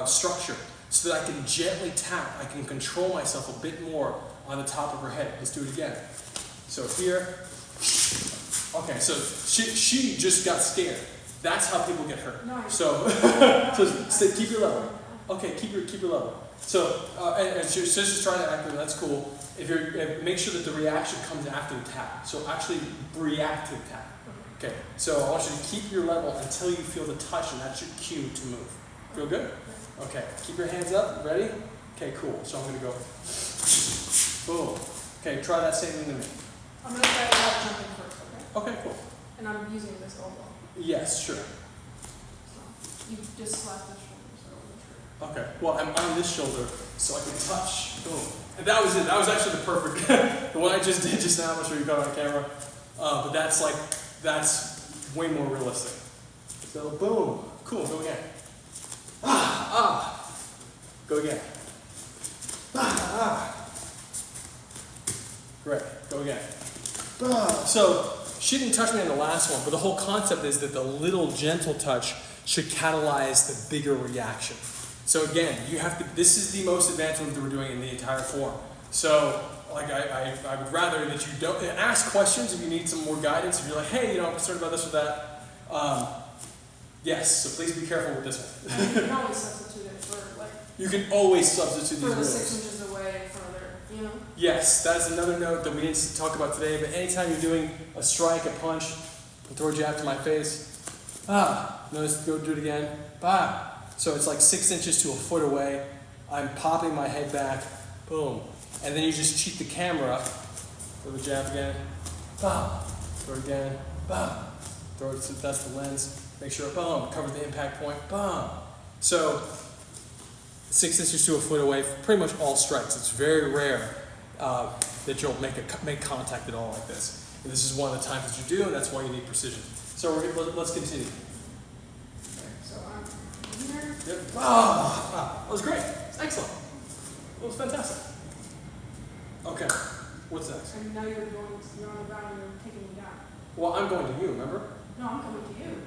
structure, so that I can gently tap. I can control myself a bit more on the top of her head. Let's do it again. So here. Okay, so she just got scared. That's how people get hurt. No, so keep your level. Okay, keep your level. So and she's just trying to act. That's cool. Make sure that the reaction comes after the tap. So actually react to the tap. Okay. So I want you to keep your level until you feel the touch, and that's your cue to move. Feel good? Okay. Keep your hands up. Ready? Okay. Cool. So I'm gonna go. Boom. Okay. Try that same thing to me. I'm gonna try without jumping first, okay? Okay. Cool. And I'm using this elbow. Yes. Sure. So you just slap the shoulder, so Okay. Well, I'm on this shoulder, so I can touch. Boom. And that was it. That was actually the perfect. The one I just did just now. I'm not sure you got on camera, but that's way more realistic. So boom. Cool. Go again. Go again. Great. Go again. So she didn't touch me on the last one, but the whole concept is that the little gentle touch should catalyze the bigger reaction. So again, you have to. This is the most advanced move that we're doing in the entire form. So like I would rather that you don't ask questions if you need some more guidance. If you're like, hey, I'm concerned about this or that. Yes. So please be careful with this one. and you can always substitute it for like. You can always substitute for these the moves. 6 inches away, further, Yes, that's another note that we didn't talk about today, but anytime you're doing a strike, a punch, I throw a jab to my face, notice, go do it again, So it's like 6 inches to a foot away, I'm popping my head back, boom, and then you just cheat the camera, throw the jab again, throw it again, throw it, so that's the lens, make sure, covers the impact point, So 6 inches to a foot away, pretty much all strikes. It's very rare that you'll make contact at all like this. And this is one of the times that you do, and that's why you need precision. So let's continue. So I'm here. Yep. That was great. Excellent. That was fantastic. Okay. What's next? And now you're on the ground and you're taking me down. Well, I'm going to you, remember? No, I'm coming to you.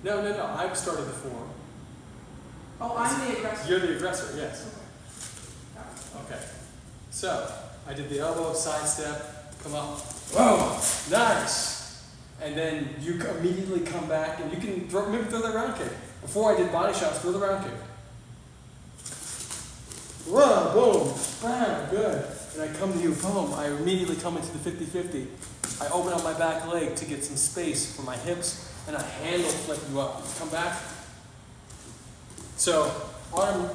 No. I started the form. Oh, I'm the aggressor. You're the aggressor, yes. Okay. Okay. So, I did the elbow, sidestep, come up. Whoa! Nice! And then you immediately come back and you can maybe throw that round kick. Before I did body shots, throw the round kick. Whoa, boom, bam, good. And I come to you, boom. I immediately come into the 50-50. I open up my back leg to get some space for my hips, and I handle flip you up. Come back. So, Autumn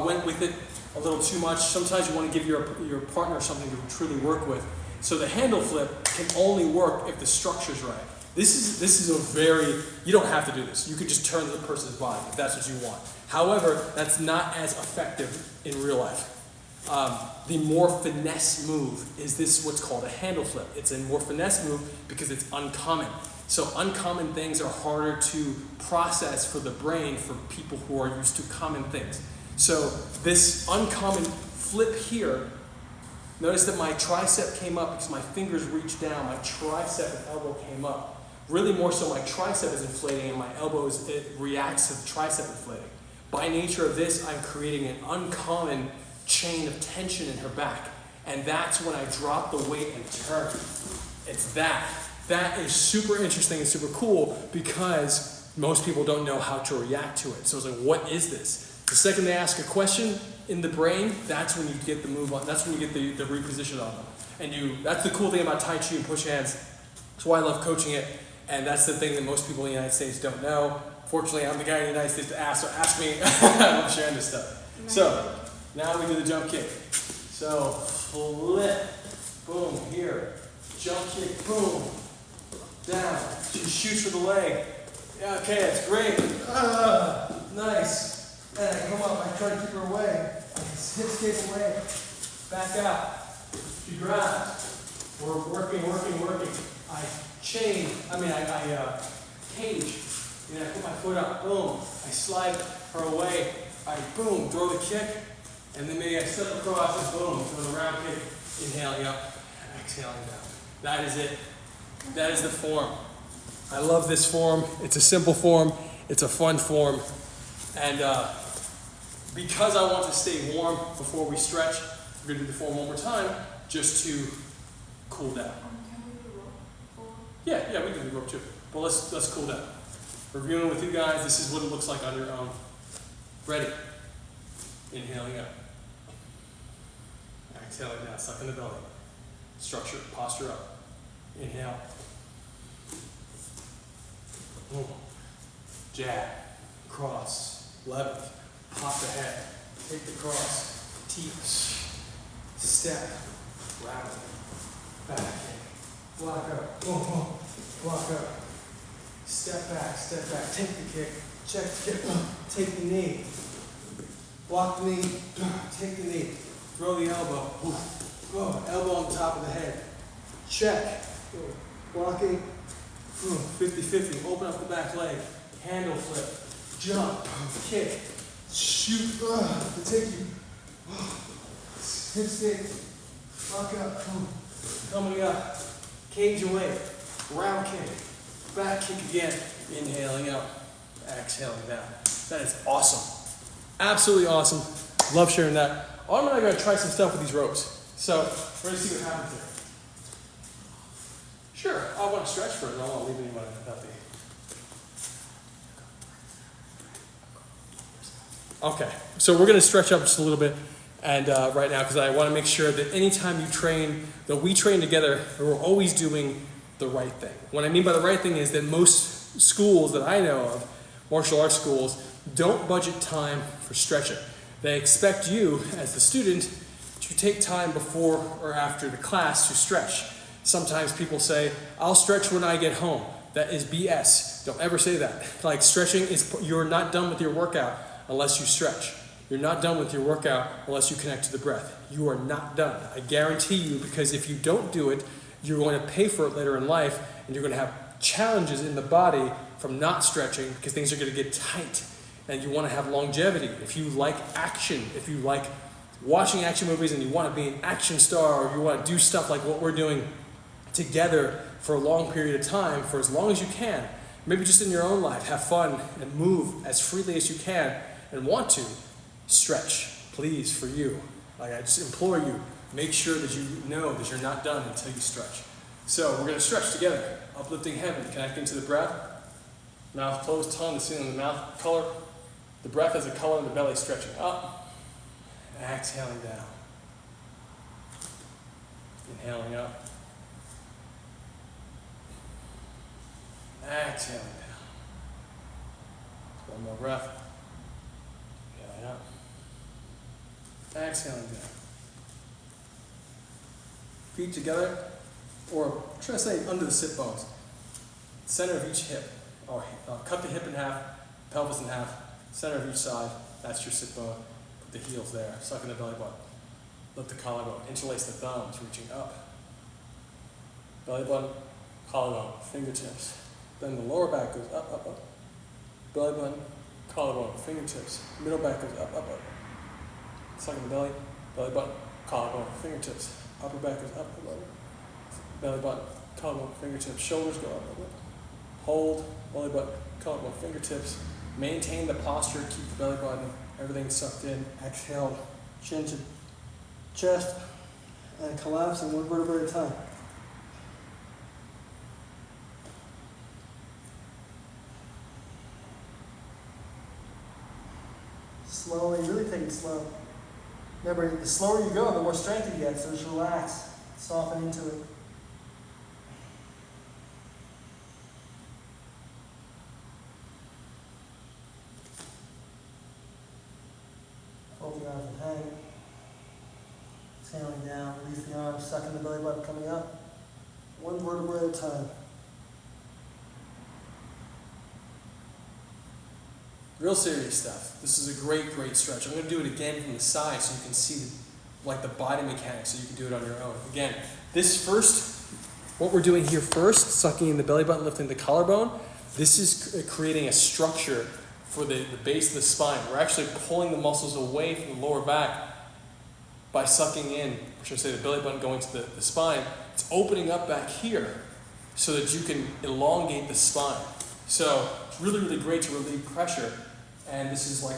went with it a little too much. Sometimes you want to give your partner something to truly work with. So the handle flip can only work if the structure's right. This is a very, you don't have to do this. You could just turn the person's body if that's what you want. However, that's not as effective in real life. The more finesse move is this what's called a handle flip. It's a more finesse move because it's uncommon. So uncommon things are harder to process for the brain for people who are used to common things. So this uncommon flip here Notice that my tricep came up because my fingers reached down. My tricep and elbow came up. Really more so my tricep is inflating and my elbow it reacts to the tricep inflating. By nature of this, I'm creating an uncommon chain of tension in her back. And that's when I drop the weight and turn. It's that. That is super interesting and super cool because most people don't know how to react to it. So it's like, what is this? The second they ask a question in the brain, that's when you get the move on. That's when you get the reposition on them. And that's the cool thing about Tai Chi and push hands. That's why I love coaching it. And that's the thing that most people in the United States don't know. Fortunately, I'm the guy in the United States to ask, so ask me. I love sharing this stuff. So, now we do the jump kick. So, flip, boom, here. Jump kick, boom, down. She shoots for the leg. Yeah, okay, that's great. Nice. And I come up, I try to keep her away. I hip escape away. Back out. She grabs. We're working. I cage. I put my foot up, boom. I slide her away. I boom, throw the kick. And then maybe I step across and boom, throw the round kick. Inhaling up, exhaling down. That is it. That is the form. I love this form. It's a simple form. It's a fun form. And because I want to stay warm before we stretch, we're going to do the form one more time just to cool down. Can we do rope? Yeah, we can do rope too. But let's cool down. Reviewing with you guys, this is what it looks like on your own. Ready. Inhaling up. Exhaling down, suck in the belly. Structure, posture up. Inhale. Boom. Jab. Cross. Left. Pop the head. Take the cross. Teach. Step. Round. Back kick. Block up. Boom, boom. Block up. Step back. Take the kick. Check the kick. Take the knee. Block the knee. Take the knee. Throw the elbow. Oh, elbow on top of the head. Check. Blocking. 50-50. Open up the back leg. Handle flip. Jump. Kick. Shoot. To take you. Hip stick. Block up. Coming up. Cage away. Round kick. Back kick again. Inhaling up. Exhaling down. That is awesome. Absolutely awesome. Love sharing that. I'm going to try some stuff with these ropes. So, we're going to see what happens here. Sure, I want to stretch for it. I don't want to leave anyone without the... Okay, so we're going to stretch up just a little bit and right now because I want to make sure that anytime you train, that we train together, we're always doing the right thing. What I mean by the right thing is that most schools that I know of, martial arts schools, don't budget time for stretching. They expect you, as the student, to take time before or after the class to stretch. Sometimes people say, I'll stretch when I get home. That is BS. Don't ever say that. Like stretching is, you're not done with your workout unless you stretch. You're not done with your workout unless you connect to the breath. You are not done. I guarantee you, because if you don't do it, you're going to pay for it later in life, and you're going to have challenges in the body from not stretching because things are going to get tight. And you want to have longevity. If you like action, if you like watching action movies and you want to be an action star, or you want to do stuff like what we're doing together for a long period of time, for as long as you can, maybe just in your own life, have fun and move as freely as you can and want to, stretch, please, for you. Like I just implore you, make sure that you know that you're not done until you stretch. So we're going to stretch together, uplifting heaven, connecting to the breath, mouth closed, tongue, the ceiling of the mouth, color. The breath has a color in the belly, stretching up, exhaling down. Inhaling up. Exhaling down. One more breath. Inhaling up. Exhaling down. Feet together, or should I say under the sit bones. Center of each hip. Or cut the hip in half, pelvis in half. Center of each side, that's your sit bone. Put the heels there, suck in the belly button. Lift the collarbone, interlace the thumbs, reaching up. Belly button, collarbone, fingertips. Then the lower back goes up, up, up. Belly button, collarbone, fingertips. Middle back goes up, up, up. Suck in the belly button, collarbone, fingertips. Upper back goes up a little. Belly button, collarbone, fingertips, shoulders go up a little bit. Hold, belly button, collarbone, fingertips. Maintain the posture, keep the belly button, everything sucked in. Exhale, chin to chest, and collapsing one vertebrae at a time. Slowly, really take it slow. Remember, the slower you go, the more strength you get, so just relax, soften into it. Fold the arms and hang. Exhaling down, release the arms, sucking the belly button coming up. One vertebrae at a time. Real serious stuff. This is a great, great stretch. I'm going to do it again from the side so you can see the body mechanics so you can do it on your own. Again, what we're doing here first, sucking in the belly button, lifting the collarbone, this is creating a structure for the base of the spine. We're actually pulling the muscles away from the lower back by sucking in, or should I say the belly button going to the spine. It's opening up back here so that you can elongate the spine. So it's really, really great to relieve pressure. And this is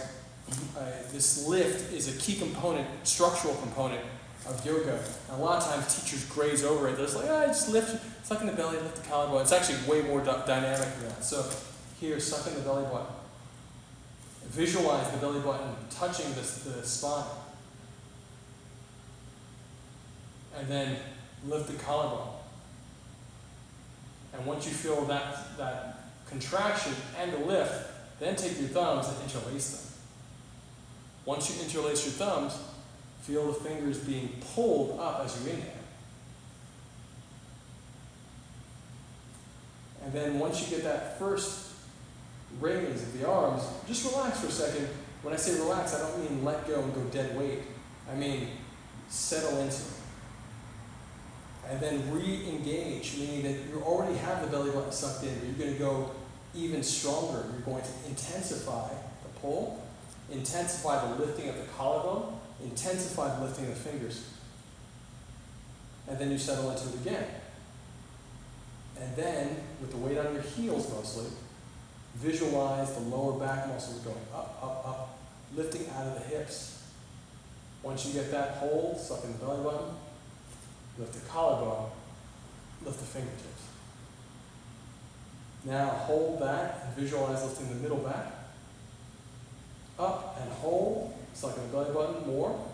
this lift is a key component, structural component of yoga. And a lot of times teachers graze over it. They're just like, just lift, suck in the belly, lift the collarbone. It's actually way more dynamic than that. So here, suck in the belly button. Visualize the belly button touching the spine. And then lift the collarbone. And once you feel that contraction and the lift, then take your thumbs and interlace them. Once you interlace your thumbs, feel the fingers being pulled up as you inhale. And then once you get that first raise of the arms, just relax for a second. When I say relax, I don't mean let go and go dead weight. I mean settle into it. And then re-engage, meaning that you already have the belly button sucked in, but you're going to go even stronger. You're going to intensify the pull, intensify the lifting of the collarbone, intensify the lifting of the fingers. And then you settle into it again. And then, with the weight on your heels mostly, visualize the lower back muscles going up, up, up, lifting out of the hips. Once you get that hold, suck in the belly button, lift the collarbone, lift the fingertips. Now hold that and visualize lifting the middle back. Up and hold, suck in the belly button, more,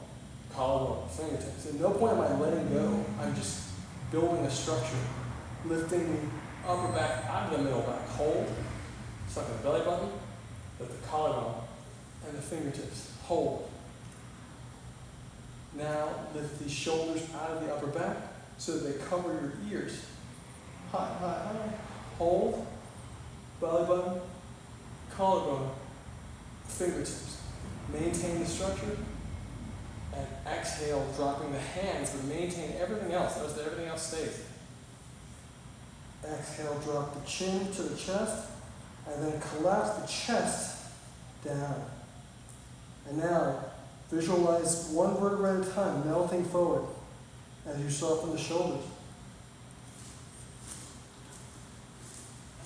collarbone, fingertips. At no point am I letting go. I'm just building a structure. Lifting the upper back out of the middle back. Hold, suck in the belly button, lift the collarbone, and the fingertips. Hold. Now lift the shoulders out of the upper back so that they cover your ears. High, high, high. Hold, belly button, collarbone, fingertips. Maintain the structure. And exhale, dropping the hands, but maintain everything else. Notice that everything else stays. Exhale, drop the chin to the chest, and then collapse the chest down. And now, visualize one vertebra at a time, melting forward as you soften the shoulders.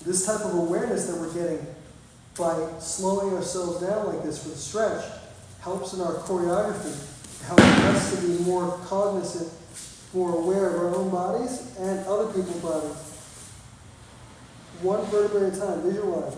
This type of awareness that we're getting by slowing ourselves down like this for the stretch helps in our choreography, helps us to be more cognizant, more aware of our own bodies and other people's bodies. One vertebra at a time, visualize.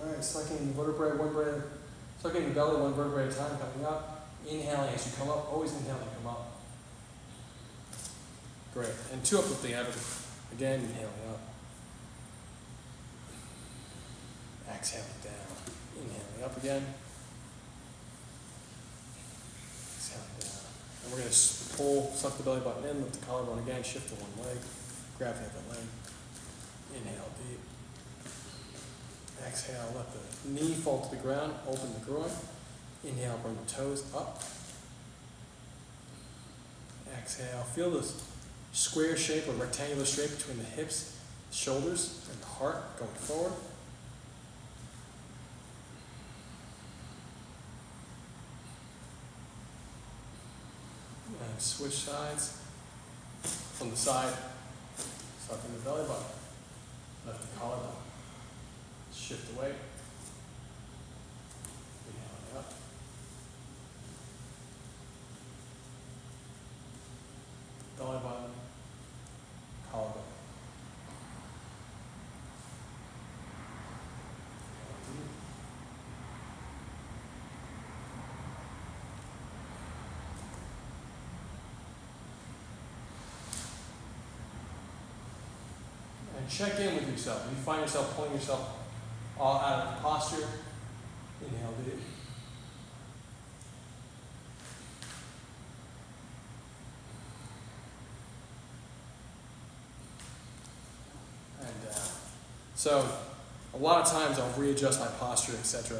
Alright, sucking the vertebrae, sucking the belly one vertebrae at a time, coming up. Inhaling as you come up, always inhaling, come up. Great. And 2 uplifting out of it. Again, inhaling up. Exhaling down. Inhaling up again. Exhaling down. And we're going to pull, suck the belly button in, lift the collarbone again, shift to one leg, grab the other leg. Inhale deep. Exhale, let the knee fall to the ground, open the groin. Inhale, bring the toes up. Exhale, feel this square shape or rectangular shape between the hips, shoulders, and the heart going forward. And switch sides. From the side, sucking the belly button. Lift the collarbone. Shift away. Inhaling up. Belly button. Collarbone. And check in with yourself. If you find yourself pulling yourself all out of the posture, inhale deep. And down. So, a lot of times I'll readjust my posture, etc.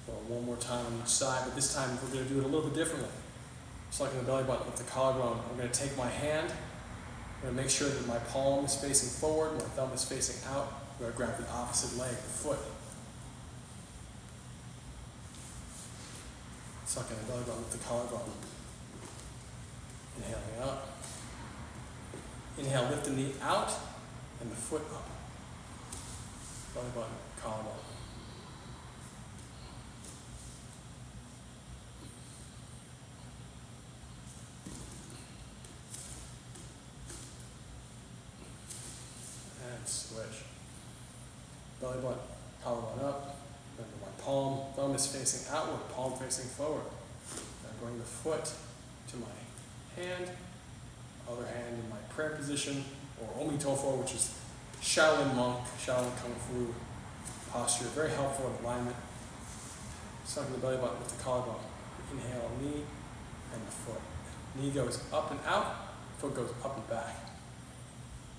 Well, one more time on each side, but this time we're going to do it a little bit differently. Just like in the belly button with the collarbone, I'm going to take my hand. I'm going to make sure that my palm is facing forward, my thumb is facing out. I'm going to grab the opposite leg, the foot. Sucking the belly button with the collarbone. Inhaling up. Inhale, lift the knee out and the foot up. Belly button, collarbone. And switch. Belly button, collarbone up. Remember my palm, thumb is facing outward, palm facing forward. I bring the foot to my hand, other hand in my prayer position, or Omi Tofo, which is Shaolin monk, Shaolin Kung Fu posture, very helpful in alignment. Sucking the belly button with the collarbone. Inhale, knee and the foot. Knee goes up and out, foot goes up and back.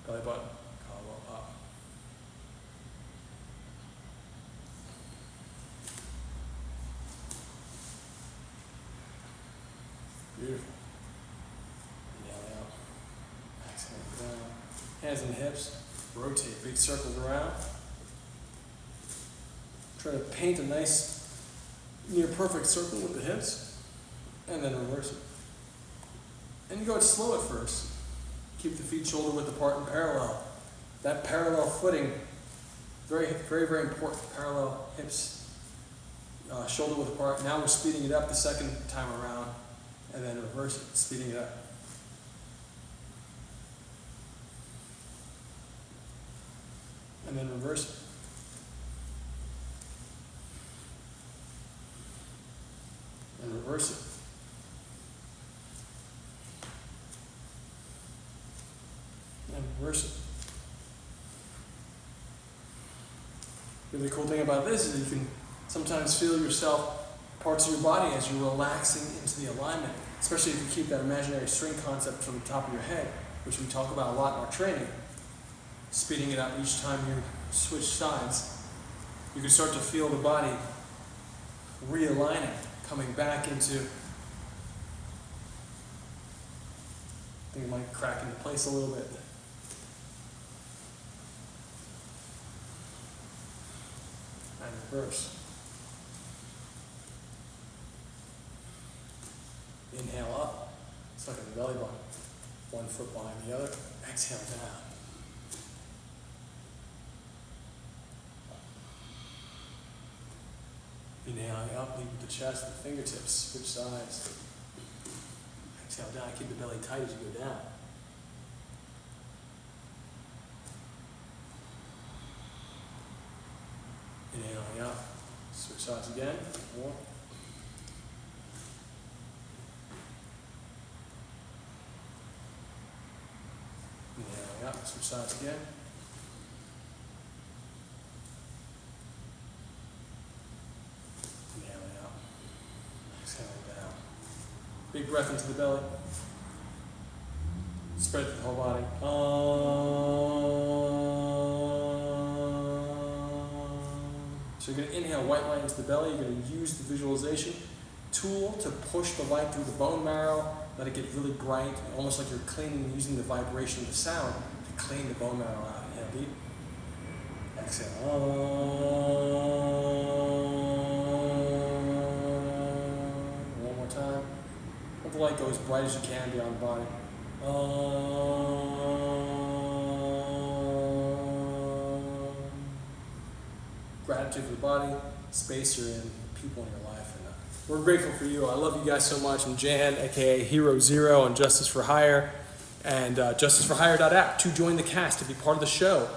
Belly button, collarbone up. Beautiful. Inhale out. Exhale down. Hands and hips. Rotate. Big circles around. Try to paint a nice, near perfect circle with the hips. And then reverse it. And you go it slow at first. Keep the feet shoulder width apart and parallel. That parallel footing, very, very, very important. Parallel hips, shoulder width apart. Now we're speeding it up the second time around. And then reverse it, speeding it up. And then reverse it. And reverse it. And reverse it. Really cool thing about this is you can sometimes feel yourself, parts of your body as you're relaxing into the alignment, especially if you keep that imaginary string concept from the top of your head, which we talk about a lot in our training. Speeding it up each time you switch sides, you can start to feel the body realigning, coming back into, I think it might crack into place a little bit. And reverse. Inhale up, sucking the belly button. One foot behind the other. Exhale down. Inhaling up, lead with the chest, the fingertips, switch sides. Exhale down, keep the belly tight as you go down. Inhaling up, switch sides again, more. Switch sides again. Inhaling out. Exhaling down. Big breath into the belly. Spread through the whole body. So you're going to inhale white light into the belly. You're going to use the visualization tool to push the light through the bone marrow, let it get really bright, almost like you're cleaning, using the vibration of the sound to clean the bone marrow out. Inhale deep. Exhale. One more time. Let the light go as bright as you can beyond the body. Gratitude for the body, space you're in, people in your life. And we're grateful for you. I love you guys so much. I'm Jan, aka Hero Zero on Justice for Hire, and justiceforhire.app to join the cast, to be part of the show.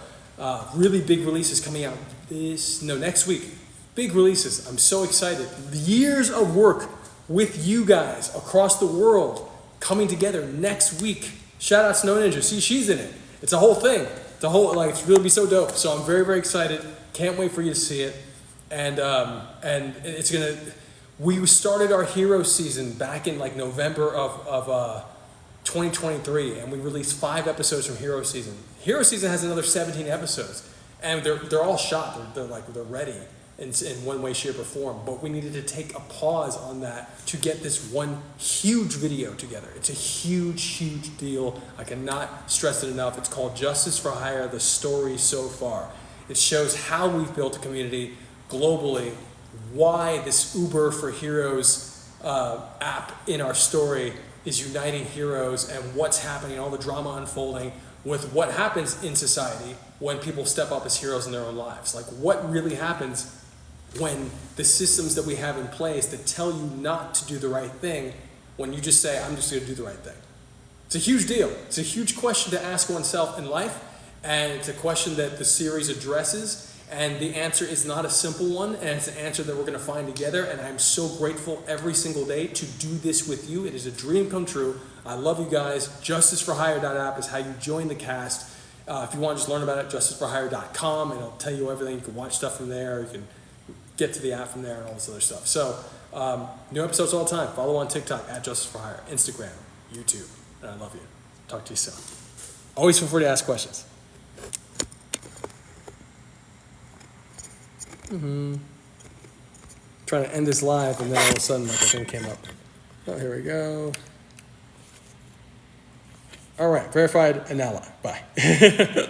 Really big releases coming out next week. Big releases. I'm so excited. Years of work with you guys across the world coming together next week. Shout out Snow Ninja. See, she's in it. It's a whole thing. It's really be so dope. So I'm very, very excited. Can't wait for you to see it. And it's gonna. We started our Hero season back in like November of 2023, and we released 5 episodes from Hero season. Hero season has another 17 episodes, and they're all shot. They're ready in one way, shape, or form. But we needed to take a pause on that to get this one huge video together. It's a huge, huge deal. I cannot stress it enough. It's called Justice for Hire: The Story So Far. It shows how we've built a community globally, why this Uber for Heroes app in our story is uniting heroes, and what's happening, all the drama unfolding with what happens in society when people step up as heroes in their own lives. Like, what really happens when the systems that we have in place that tell you not to do the right thing, when you just say, I'm just going to do the right thing. It's a huge deal. It's a huge question to ask oneself in life, and it's a question that the series addresses, and the answer is not a simple one, and it's an answer that we're going to find together, and I'm so grateful every single day to do this with you. It is a dream come true. I love you guys. JusticeForHire.app is how you join the cast. If you want to just learn about it, JusticeForHire.com, and it'll tell you everything. You can watch stuff from there. You can get to the app from there and all this other stuff. So, new episodes all the time. Follow on TikTok at JusticeForHire, Instagram, YouTube, and I love you. Talk to you soon. Always feel free to ask questions. Trying to end this live, and then all of a sudden, like, a thing came up. Oh, here we go. All right, verified and now live. Bye.